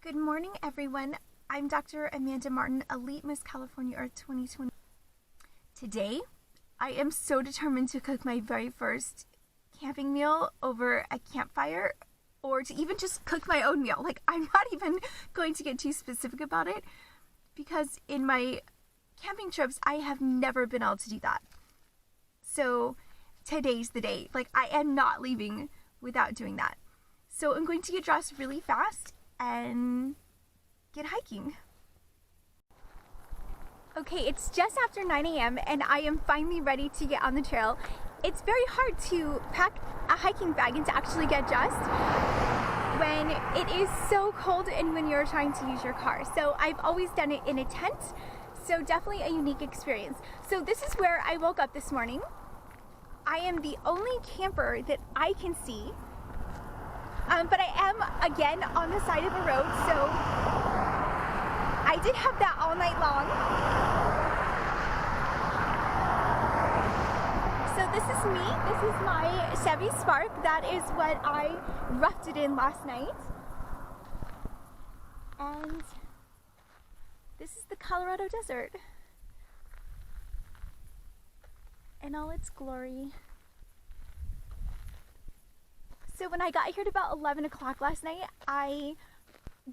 Good morning, everyone. I'm Dr. Amanda Martin, Elite Miss California Earth 2020. Today, I am so determined to cook my very first camping meal over a campfire, or to even just cook my own meal. Like, I'm not even going to get too specific about it, because in my camping trips, I have never been able to do that. So today's the day. Like, I am not leaving without doing that. So I'm going to get dressed really fast and get hiking. Okay, it's just after 9 a.m. and I am finally ready to get on the trail. It's very hard to pack a hiking bag and to actually get dressed when it is so cold and when you're trying to use your car. So I've always done it in a tent, so definitely a unique experience. So this is where I woke up this morning. I am the only camper that I can see. But I am, again, on the side of a road, so I did have that all night long. So this is me. This is my Chevy Spark. That is what I roughed it in last night. And this is the Colorado desert in all its glory. So when I got here at about 11 o'clock last night, I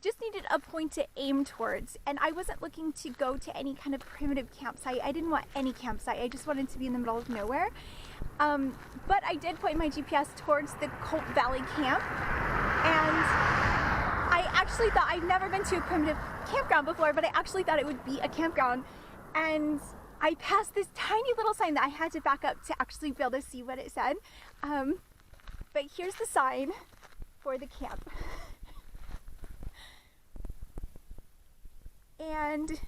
just needed a point to aim towards, and I wasn't looking to go to any kind of primitive campsite. I didn't want any campsite. I just wanted to be in the middle of nowhere. But I did point my GPS towards the Colt Valley Camp, and I actually thought, I've never been to a primitive campground before, but I actually thought it would be a campground. And I passed this tiny little sign that I had to back up to actually be able to see what it said. But here's the sign for the camp. And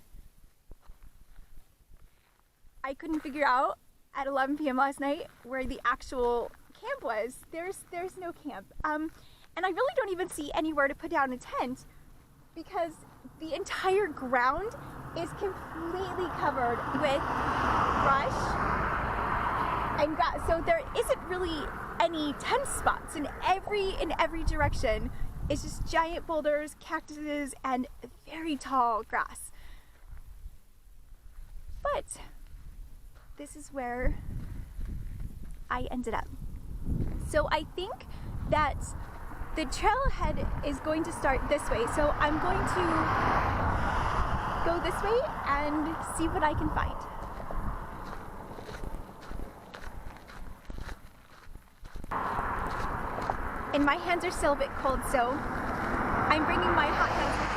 I couldn't figure out at 11 p.m. last night where the actual camp was. There's no camp. And I really don't even see anywhere to put down a tent because the entire ground is completely covered with brush and grass. So there isn't really any tent spots in every direction. It's just giant boulders, cactuses, and very tall grass. But this is where I ended up. So I think that the trailhead is going to start this way. So I'm going to go this way and see what I can find. And my hands are still a bit cold, so I'm bringing my hot hands with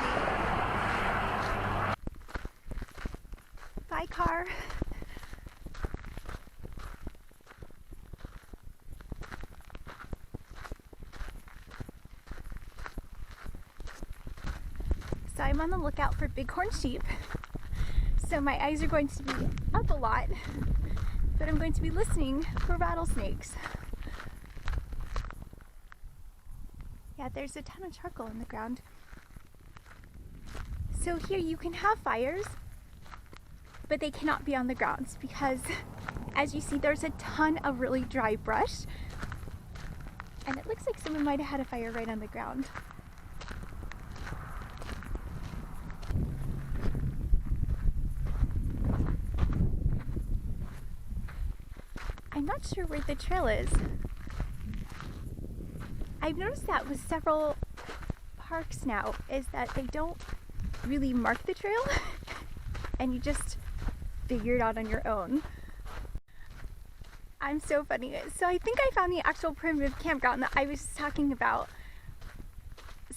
me. Bye, car. So I'm on the lookout for bighorn sheep. So my eyes are going to be up a lot, but I'm going to be listening for rattlesnakes. Yeah, there's a ton of charcoal in the ground. So here you can have fires, but they cannot be on the grounds because, as you see, there's a ton of really dry brush. And it looks like someone might have had a fire right on the ground. I'm not sure where the trail is. I've noticed that with several parks now, is that they don't really mark the trail and you just figure it out on your own. I'm so funny. So I think I found the actual primitive campground that I was talking about.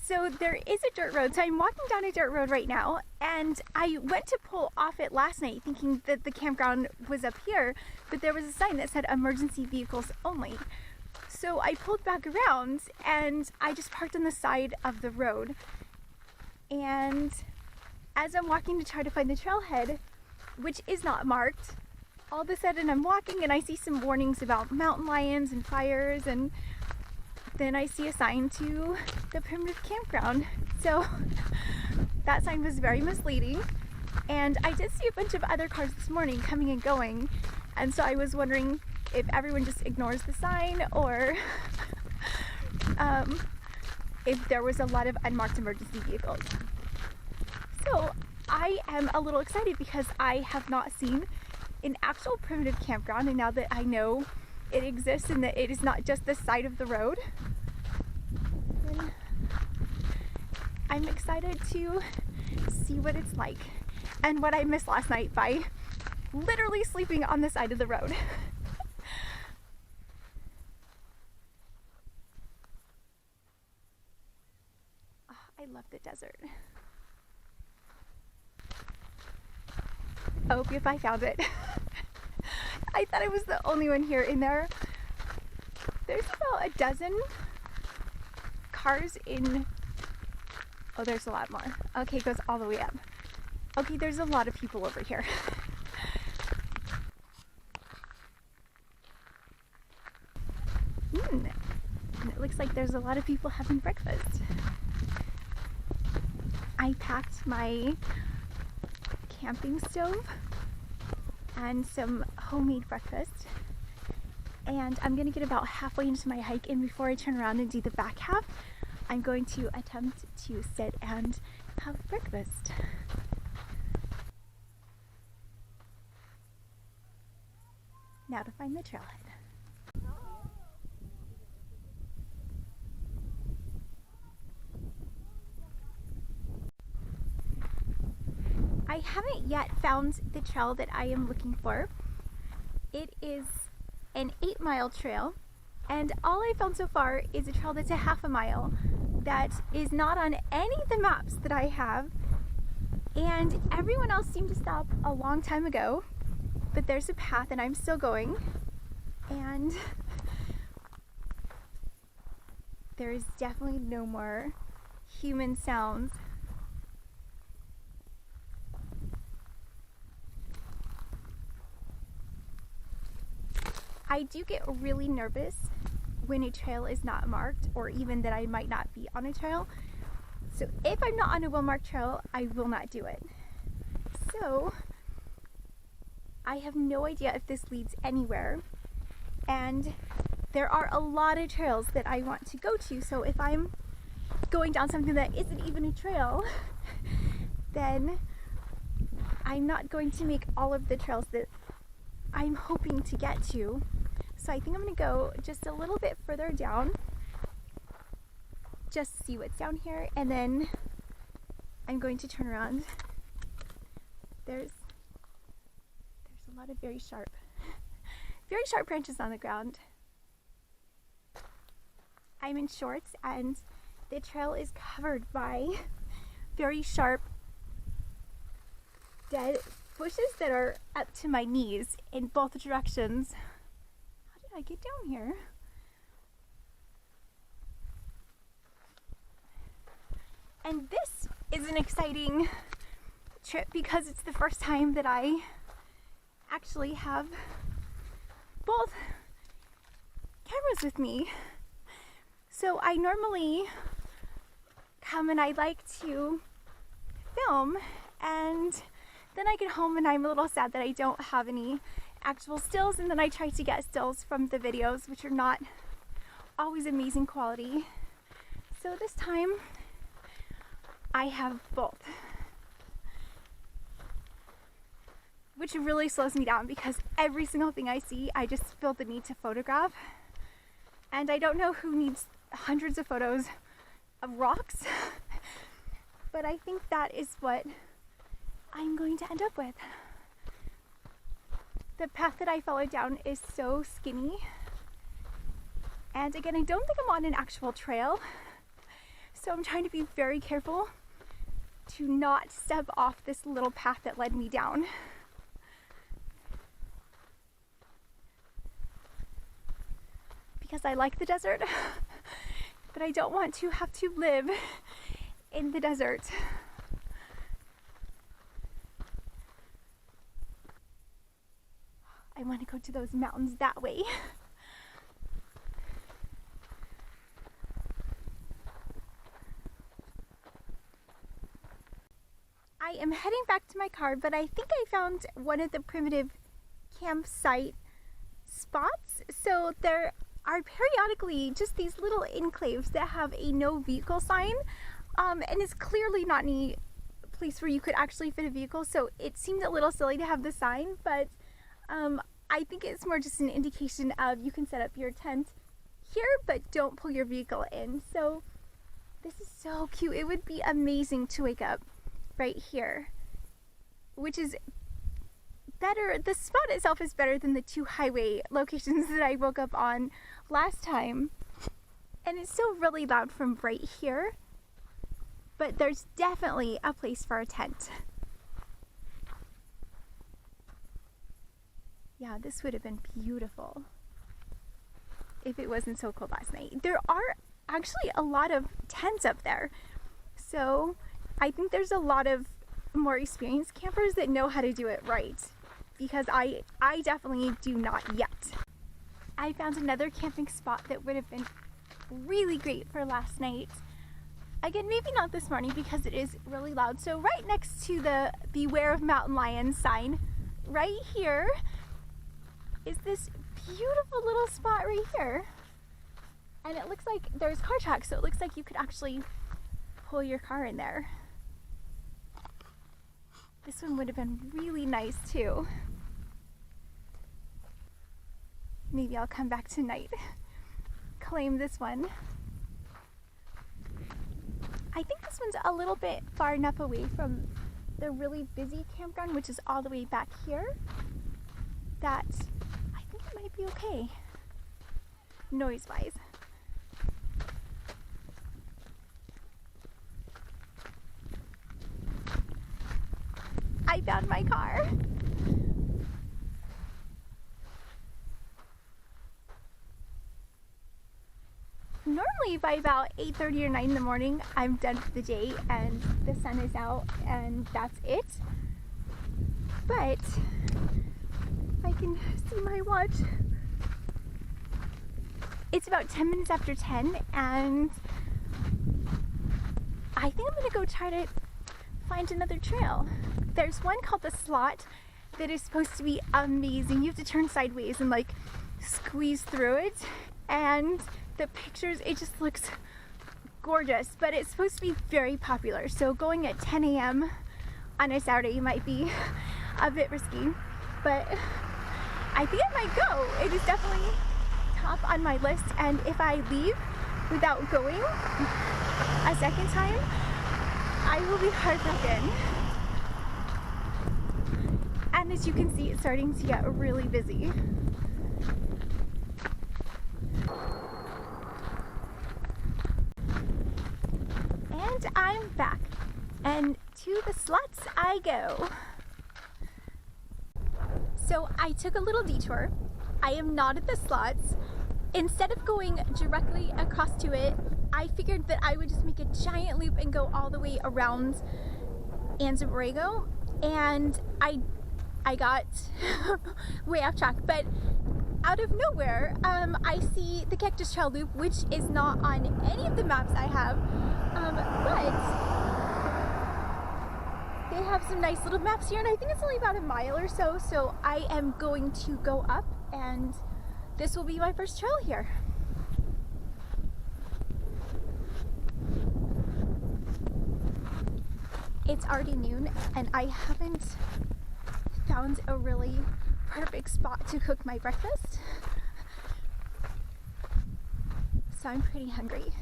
So there is a dirt road. So I'm walking down a dirt road right now, and I went to pull off it last night thinking that the campground was up here, but there was a sign that said emergency vehicles only. So I pulled back around and I just parked on the side of the road. And as I'm walking to try to find the trailhead, which is not marked, all of a sudden I'm walking and I see some warnings about mountain lions and fires, and then I see a sign to the primitive campground. So that sign was very misleading. And I did see a bunch of other cars this morning coming and going, and so I was wondering if everyone just ignores the sign or if there was a lot of unmarked emergency vehicles. So I am a little excited because I have not seen an actual primitive campground, and now that I know it exists and that it is not just the side of the road, then I'm excited to see what it's like and what I missed last night by literally sleeping on the side of the road. Oh, I love the desert. Oh, if I found it. I thought I was the only one here. In there, there's about a dozen cars in. Oh, there's a lot more. Okay, it goes all the way up. Okay, there's a lot of people over here. And it looks like there's a lot of people having breakfast. I packed my camping stove and some homemade breakfast, and I'm gonna get about halfway into my hike, and before I turn around and do the back half, I'm going to attempt to sit and have breakfast. Now to find the trailhead. I haven't yet found the trail that I am looking for. It is an 8-mile trail, and all I found so far is a trail that's a half a mile that is not on any of the maps that I have, and everyone else seemed to stop a long time ago, but there's a path and I'm still going, and there is definitely no more human sounds. I do get really nervous when a trail is not marked, or even that I might not be on a trail. So if I'm not on a well-marked trail, I will not do it. So I have no idea if this leads anywhere, and there are a lot of trails that I want to go to. So if I'm going down something that isn't even a trail, then I'm not going to make all of the trails that I'm hoping to get to. So I think I'm going to go just a little bit further down, just see what's down here, and then I'm going to turn around. There's a lot of very sharp branches on the ground. I'm in shorts, and the trail is covered by very sharp dead bushes that are up to my knees in both directions. How did I get down here? And this is an exciting trip because it's the first time that I actually have both cameras with me. So I normally come and I like to film, and then I get home and I'm a little sad that I don't have any actual stills, and then I try to get stills from the videos, which are not always amazing quality. So this time I have both, which really slows me down because every single thing I see, I just feel the need to photograph. And I don't know who needs hundreds of photos of rocks, but I think that is what I'm going to end up with. The path that I followed down is so skinny, and again, I don't think I'm on an actual trail, so I'm trying to be very careful to not step off this little path that led me down. Because I like the desert, but I don't want to have to live in the desert. I want to go to those mountains that way. I am heading back to my car, but I think I found one of the primitive campsite spots. So are periodically just these little enclaves that have a no vehicle sign, and it's clearly not any place where you could actually fit a vehicle, so it seemed a little silly to have the sign, but I think it's more just an indication of you can set up your tent here, but don't pull your vehicle in. So this is so cute. It would be amazing to wake up right here, which is better. The spot itself is better than the 2 highway locations that I woke up on last time. And it's still really loud from right here, but there's definitely a place for a tent. Yeah, this would have been beautiful if it wasn't so cold last night. There are actually a lot of tents up there, so I think there's a lot of more experienced campers that know how to do it right, because I definitely do not yet. I found another camping spot that would have been really great for last night. Again, maybe not this morning because it is really loud. So right next to the Beware of Mountain Lions sign, right here, is this beautiful little spot right here. And it looks like there's car tracks, so it looks like you could actually pull your car in there. This one would have been really nice too. Maybe I'll come back tonight, claim this one. I think this one's a little bit far enough away from the really busy campground, which is all the way back here, that I think it might be okay, noise-wise. I found my car. Normally by about 8:30 or 9 in the morning, I'm done for the day and the sun is out and that's it. But I can see my watch. It's about 10 minutes after 10 and I think I'm gonna go try to find another trail. There's one called the Slot that is supposed to be amazing. You have to turn sideways and like squeeze through it, and the pictures, it just looks gorgeous, but it's supposed to be very popular. So going at 10 a.m. on a Saturday might be a bit risky, but I think I might go. It is definitely top on my list, and if I leave without going a second time, I will be heartbroken. And as you can see, it's starting to get really busy. And I'm back, and to the Slots I go. So I took a little detour. I am not at the Slots. Instead of going directly across to it, I figured that I would just make a giant loop and go all the way around Anza, Borrego, and I got way off track, but out of nowhere, I see the Cactus Trail loop, which is not on any of the maps I have, but they have some nice little maps here, and I think it's only about a mile or so, so I am going to go up, and this will be my first trail here. It's already noon, and I haven't found a really perfect spot to cook my breakfast, so I'm pretty hungry.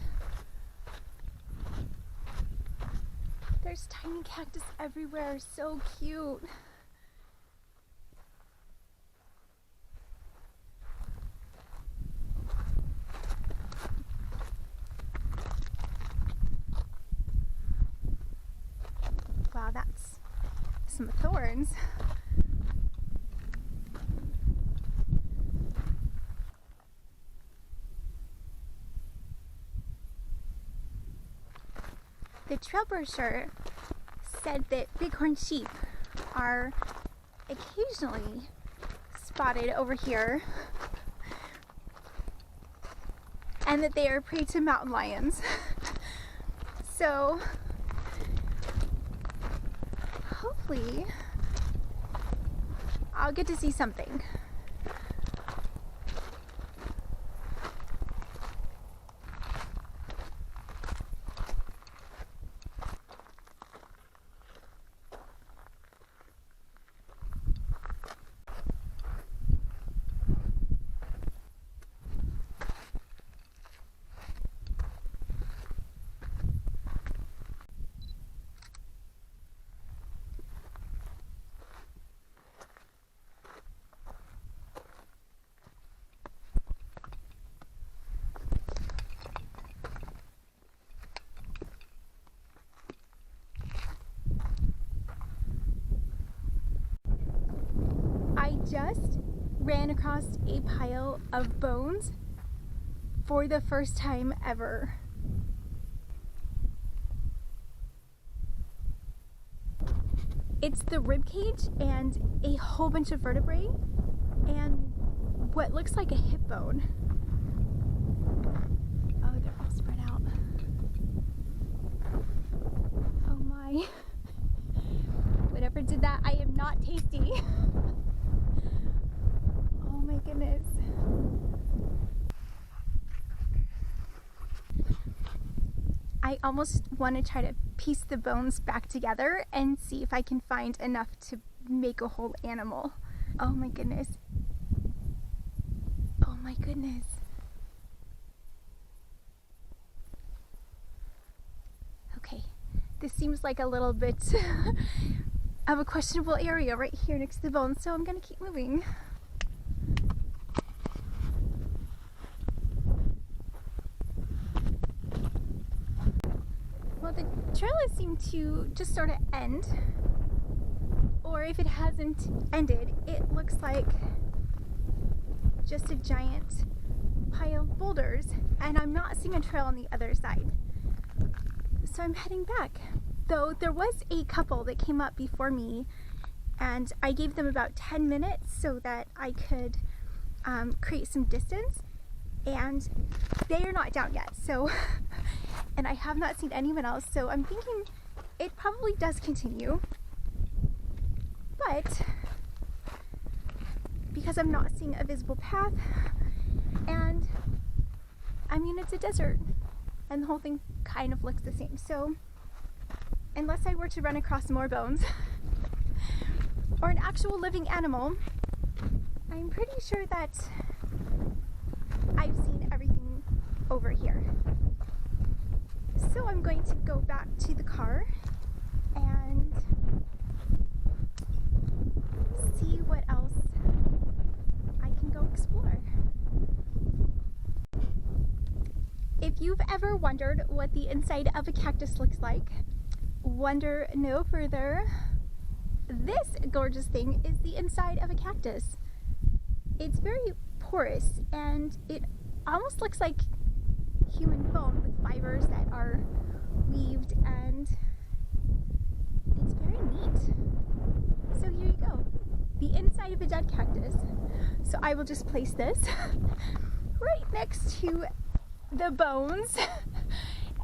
There's tiny cactus everywhere, so cute. Wow, that's some thorns. The trail brochure said that bighorn sheep are occasionally spotted over here, and that they are prey to mountain lions. So hopefully I'll get to see something. just ran across a pile of bones for the first time ever. It's the rib cage and a whole bunch of vertebrae and what looks like a hip bone. Oh, they're all spread out. Oh my. Whatever did that, I am not tasty. Oh my goodness. I almost want to try to piece the bones back together and see if I can find enough to make a whole animal. Oh my goodness. Oh my goodness. Okay, this seems like a little bit of a questionable area right here next to the bones, so I'm gonna keep moving. Well, the trail has seemed to just sort of end, or if it hasn't ended, it looks like just a giant pile of boulders, and I'm not seeing a trail on the other side. So I'm heading back. Though there was a couple that came up before me, and I gave them about 10 minutes so that I could create some distance, and they are not down yet. So, and I have not seen anyone else, so I'm thinking it probably does continue. But because I'm not seeing a visible path, and I mean, it's a desert, and the whole thing kind of looks the same. So unless I were to run across more bones or an actual living animal, I'm pretty sure that I've seen everything over here. So I'm going to go back to the car and see what else I can go explore. If you've ever wondered what the inside of a cactus looks like, wonder no further. This gorgeous thing is the inside of a cactus. It's very porous and it almost looks like human bone with fibers that are weaved, and it's very neat. So here you go, the inside of a dead cactus. So I will just place this right next to the bones,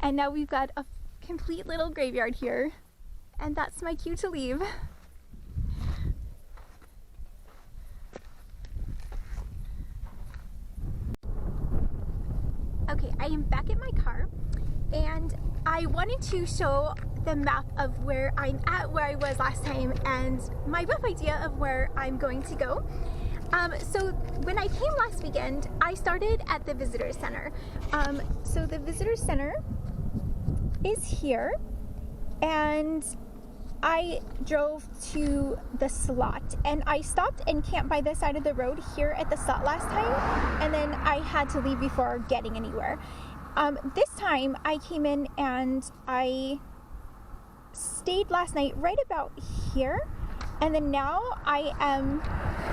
and now we've got a complete little graveyard here, and that's my cue to leave. Okay, I am back at my car, and I wanted to show the map of where I'm at, where I was last time, and my rough idea of where I'm going to go. So when I came last weekend, I started at the visitor center. So the visitor center is here, and I drove to the slot, and I stopped and camped by the side of the road here at the slot last time, and then I had to leave before getting anywhere. This time I came in and I stayed last night right about here, and then now I am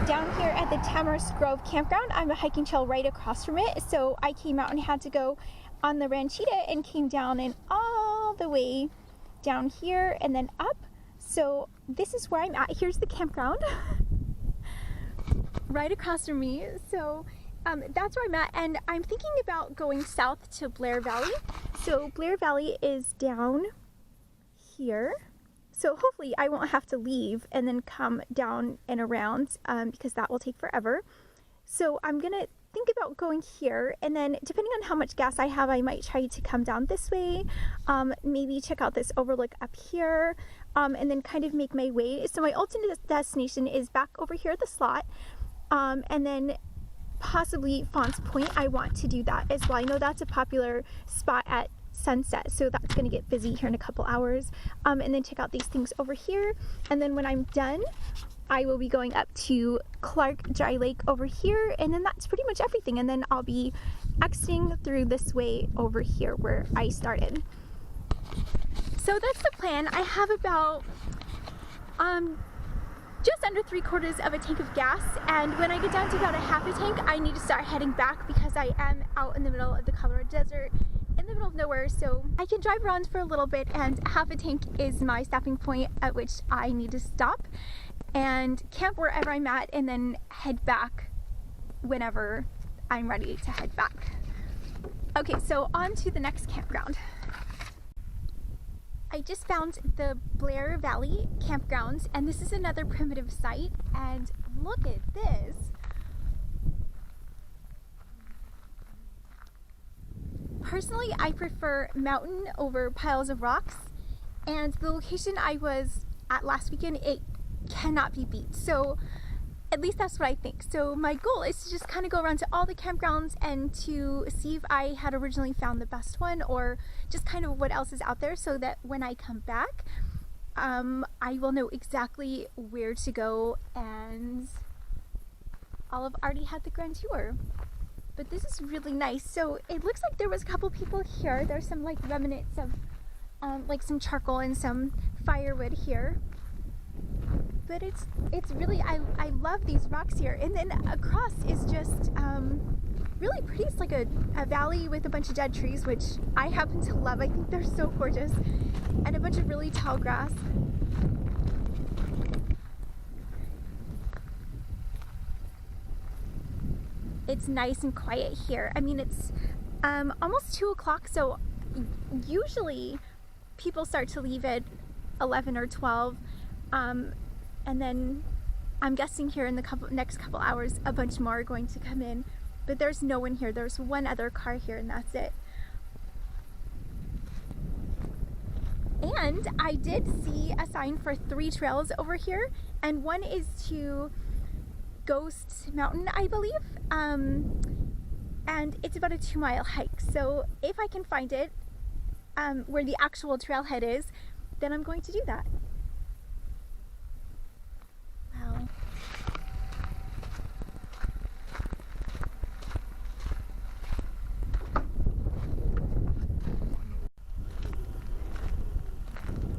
down here at the Tamarisk Grove Campground. I'm a hiking trail right across from it, so I came out and had to go on the ranchita and came down and all the way down here and then up. So this is where I'm at. Here's the campground right across from me. So that's where I'm at, and I'm thinking about going south to Blair Valley. So Blair Valley is down here. So hopefully I won't have to leave and then come down and around because that will take forever. So I'm gonna think about going here, and then depending on how much gas I have, I might try to come down this way, maybe check out this overlook up here, and then kind of make my way. So my ultimate destination is back over here at the slot, and then possibly Fawn's Point. I want to do that as well. I know that's a popular spot at sunset, so that's going to get busy here in a couple hours, and then check out these things over here, and then when I'm done I will be going up to Clark Dry Lake over here, and then that's pretty much everything, and then I'll be exiting through this way over here where I started. So that's the plan. I have about just under 3/4 of a tank of gas, and when I get down to about a half a tank, I need to start heading back because I am out in the middle of the Colorado Desert, in the middle of nowhere, so I can drive around for a little bit, and half a tank is my stopping point at which I need to stop and camp wherever I'm at and then head back whenever I'm ready to head back. Okay, so on to the next campground. I just found the Blair Valley Campground, and this is another primitive site, and look at this. Personally, I prefer mountain over piles of rocks, and the location I was at last weekend, it cannot be beat. So at least that's what I think. So my goal is to just kind of go around to all the campgrounds and to see if I had originally found the best one or just kind of what else is out there, so that when I come back, I will know exactly where to go, and I'll have already had the grand tour. But this is really nice. So it looks like there was a couple people here. There's some like remnants of like some charcoal and some firewood here. But it's really, I love these rocks here. And then across is just really pretty. It's like a valley with a bunch of dead trees, which I happen to love. I think they're so gorgeous. And a bunch of really tall grass. It's nice and quiet here. I mean, it's almost 2 o'clock, so usually people start to leave at 11 or 12. And then I'm guessing here in the next couple hours, a bunch more are going to come in. But there's no one here. There's one other car here, and that's it. And I did see a sign for 3 trails over here, and one is to Ghost Mountain, I believe, and it's about a 2-mile hike. So if I can find it, where the actual trailhead is, then I'm going to do that. Wow.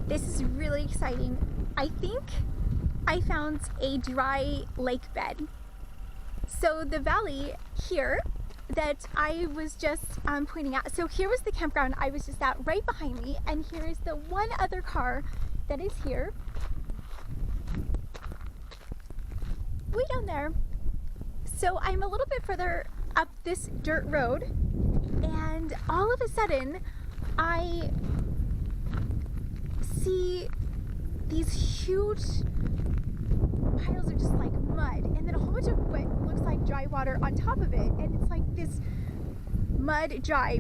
This is really exciting. I think I found a dry lake bed. So the valley here that I was just pointing out, so here was the campground I was just at right behind me, and here is the one other car that is here. Way down there. So I'm a little bit further up this dirt road, and all of a sudden I see these huge piles of just like mud, and then a whole bunch of what looks like dry water on top of it, and it's like this mud dry,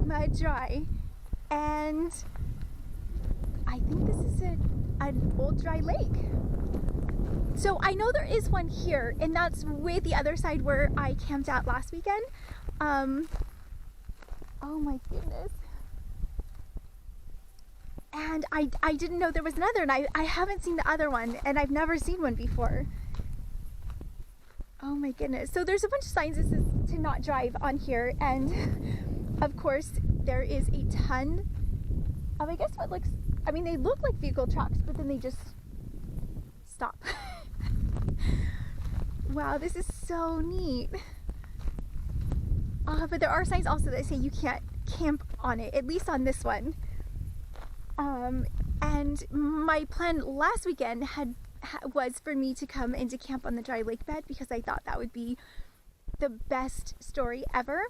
and I think this is an old dry lake. So I know there is one here, and that's way the other side where I camped out last weekend. Oh my goodness. And I didn't know there was another, and I haven't seen the other one, and I've never seen one before. Oh my goodness. So there's a bunch of signs this is to not drive on here, and of course there is a ton of, I guess what looks, I mean they look like vehicle tracks, but then they just stop. Wow, this is so neat. But there are signs also that say you can't camp on it, at least on this one. And my plan last weekend was for me to come and to camp on the dry lake bed, because I thought that would be the best story ever.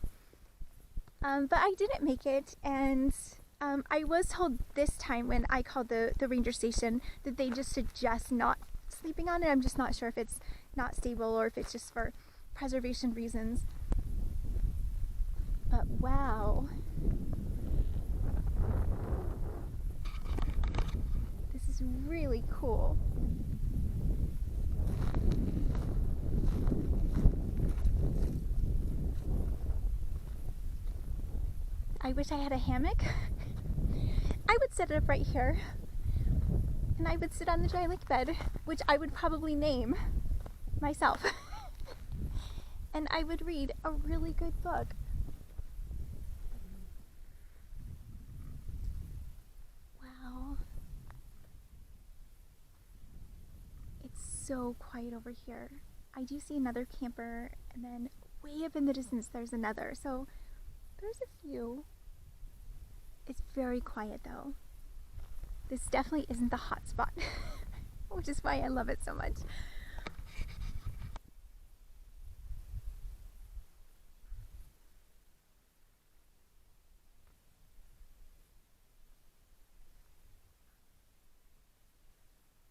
But I didn't make it, and I was told this time when I called the ranger station that they just suggest not sleeping on it. I'm just not sure if it's not stable or if it's just for preservation reasons. But wow. This is really cool. I wish I had a hammock. I would set it up right here, and I would sit on the dry lake bed, which I would probably name myself. And I would read a really good book. Wow. It's so quiet over here. I do see another camper, and then way up in the distance there's another. So there's a few. It's very quiet though. This definitely isn't the hot spot, which is why I love it so much.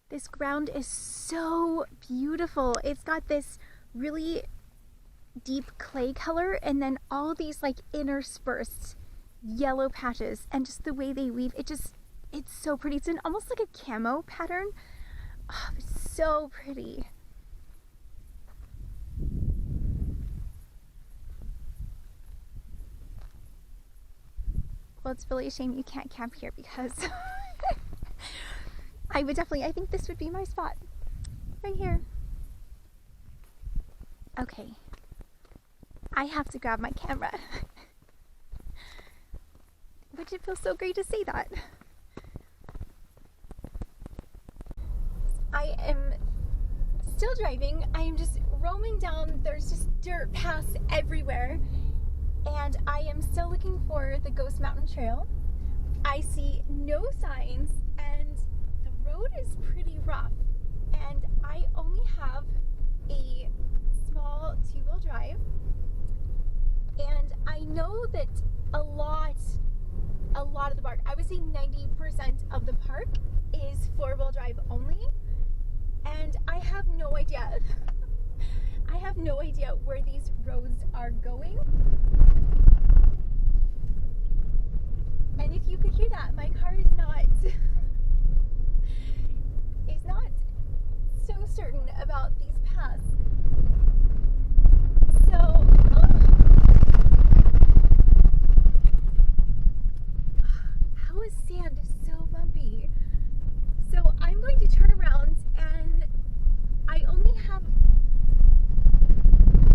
This ground is so beautiful. It's got this really deep clay color and then all these like interspersed yellow patches, and just the way they weave, it's so pretty. It's almost like a camo pattern. Oh, it's so pretty. Well, it's really a shame you can't camp here because I think this would be my spot right here. Okay, I have to grab my camera. Which it feels so great to see that. I am still driving. I am just roaming down. There's just dirt paths everywhere. And I am still looking for the Ghost Mountain Trail. I see no signs, and the road is pretty rough. And I only have a small two-wheel drive. And I know that a lot of the park, I would say 90% of the park is four-wheel drive only. And I have no idea. I have no idea where these roads are going. And if you could hear that, my car is not so certain about these paths. So, how is sand so bumpy? So I'm going to turn around, and I only have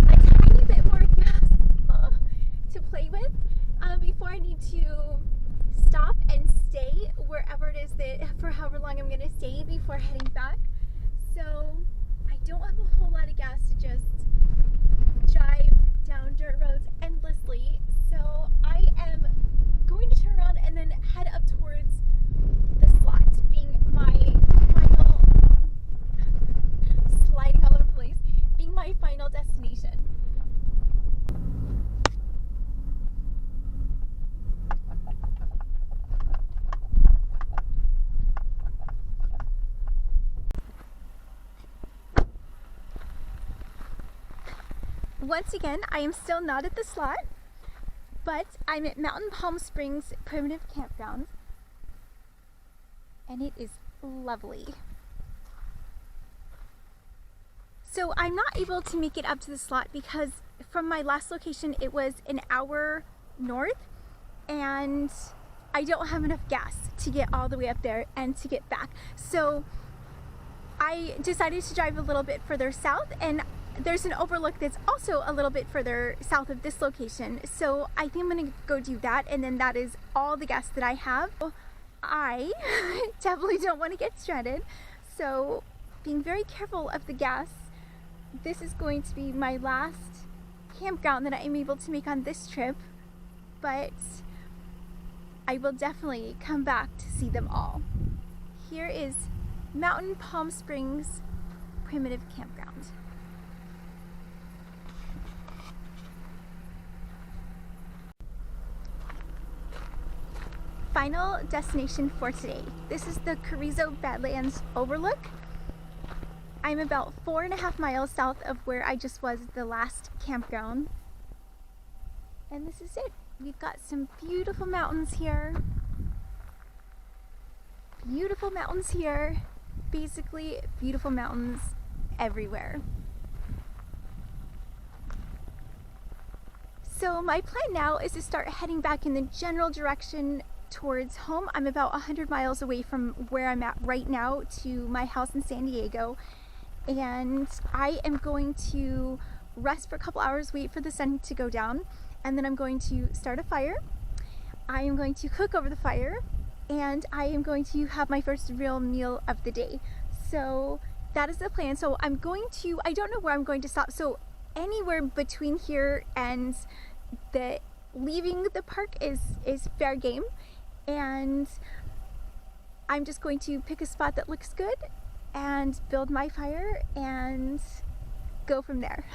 a tiny bit more gas to play with before I need to stop and stay wherever it is that, for however long I'm going to stay before heading back. So I don't have a whole lot of gas to just drive down dirt roads endlessly. So I am going to turn around and then head up towards the slot, being my final, sliding all over the place, being my final destination. Once again, I am still not at the slot, but I'm at Mountain Palm Springs Primitive Campground, and it is lovely. So I'm not able to make it up to the slot because from my last location it was an hour north, and I don't have enough gas to get all the way up there and to get back. So I decided to drive a little bit further south, and there's an overlook that's also a little bit further south of this location. So I think I'm gonna go do that, and then that is all the gas that I have. I definitely don't want to get stranded, so being very careful of the gas. This is going to be my last campground that I am able to make on this trip, but I will definitely come back to see them all. Here is Mountain Palm Springs Primitive Campground. Final destination for today. This is the Carrizo Badlands Overlook. I'm about 4.5 miles south of where I just was the last campground. And this is it. We've got some beautiful mountains here. Beautiful mountains here. Basically, beautiful mountains everywhere. So my plan now is to start heading back in the general direction towards home. I'm about 100 miles away from where I'm at right now to my house in San Diego, and I am going to rest for a couple hours, wait for the sun to go down, and then I'm going to start a fire. I am going to cook over the fire, and I am going to have my first real meal of the day. So that is the plan. So I'm going to, I don't know where I'm going to stop. So anywhere between here and the leaving the park is fair game. And I'm just going to pick a spot that looks good and build my fire and go from there.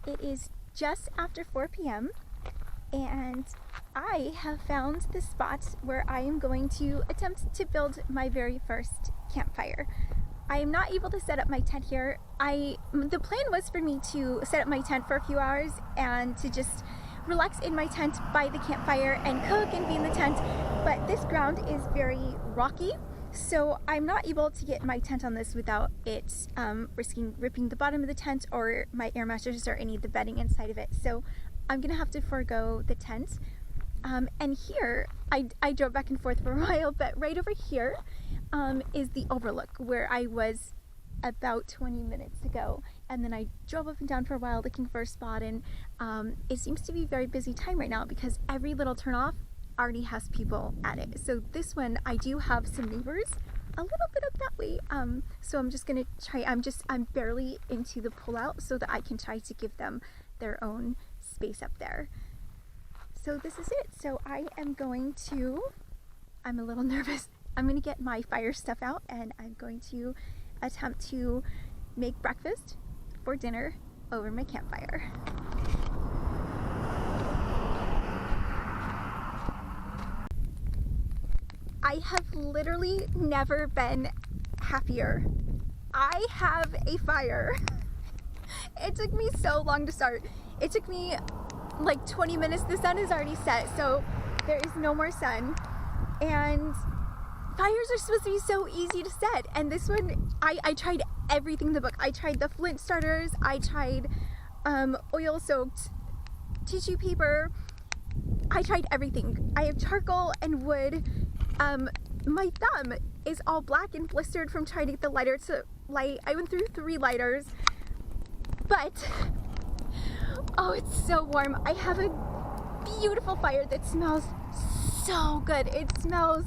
It is just after 4 p.m. and I have found the spot where I am going to attempt to build my very first campfire. I am not able to set up my tent here. The plan was for me to set up my tent for a few hours and to just relax in my tent by the campfire and cook and be in the tent, but this ground is very rocky, so I'm not able to get my tent on this without it risking ripping the bottom of the tent or my air mattress or any of the bedding inside of it. So I'm gonna have to forego the tent. And here, I drove back and forth for a while, but right over here is the Overlook where I was about 20 minutes ago, and then I drove up and down for a while looking for a spot, and it seems to be a very busy time right now because every little turnoff already has people at it. So this one, I do have some neighbors a little bit up that way, so I'm just gonna try, I'm barely into the pullout so that I can try to give them their own space up there. So this is it. So I am going to, I'm a little nervous, I'm gonna get my fire stuff out and I'm going to attempt to make breakfast for dinner over my campfire. I have literally never been happier. I have a fire. It took me so long to start. It took me like 20 minutes. The sun is already set, so there is no more sun. And fires are supposed to be so easy to set, and this one, I tried everything in the book. I tried the flint starters, I tried oil-soaked tissue paper, I tried everything. I have charcoal and wood. My thumb is all black and blistered from trying to get the lighter to light. I went through 3 lighters, but oh, it's so warm. I have a beautiful fire that smells so good. It smells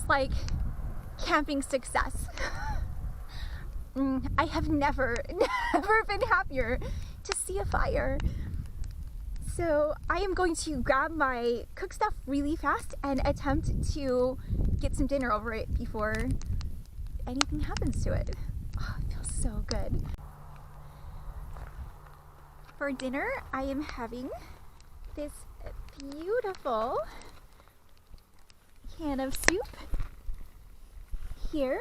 like camping success. I have never been happier to see a fire. So I am going to grab my cook stuff really fast and attempt to get some dinner over it before anything happens to it. Oh, it feels so good. For dinner, I am having this beautiful can of soup here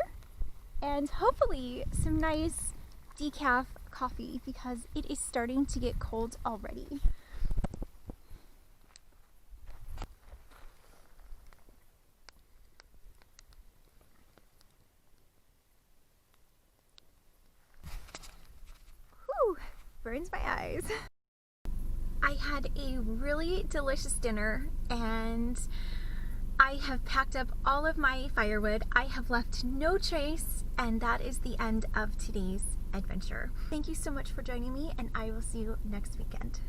and hopefully some nice decaf coffee because it is starting to get cold already. Whew, burns my eyes. I had a really delicious dinner and I have packed up all of my firewood. I have left no trace, and that is the end of today's adventure. Thank you so much for joining me, and I will see you next weekend.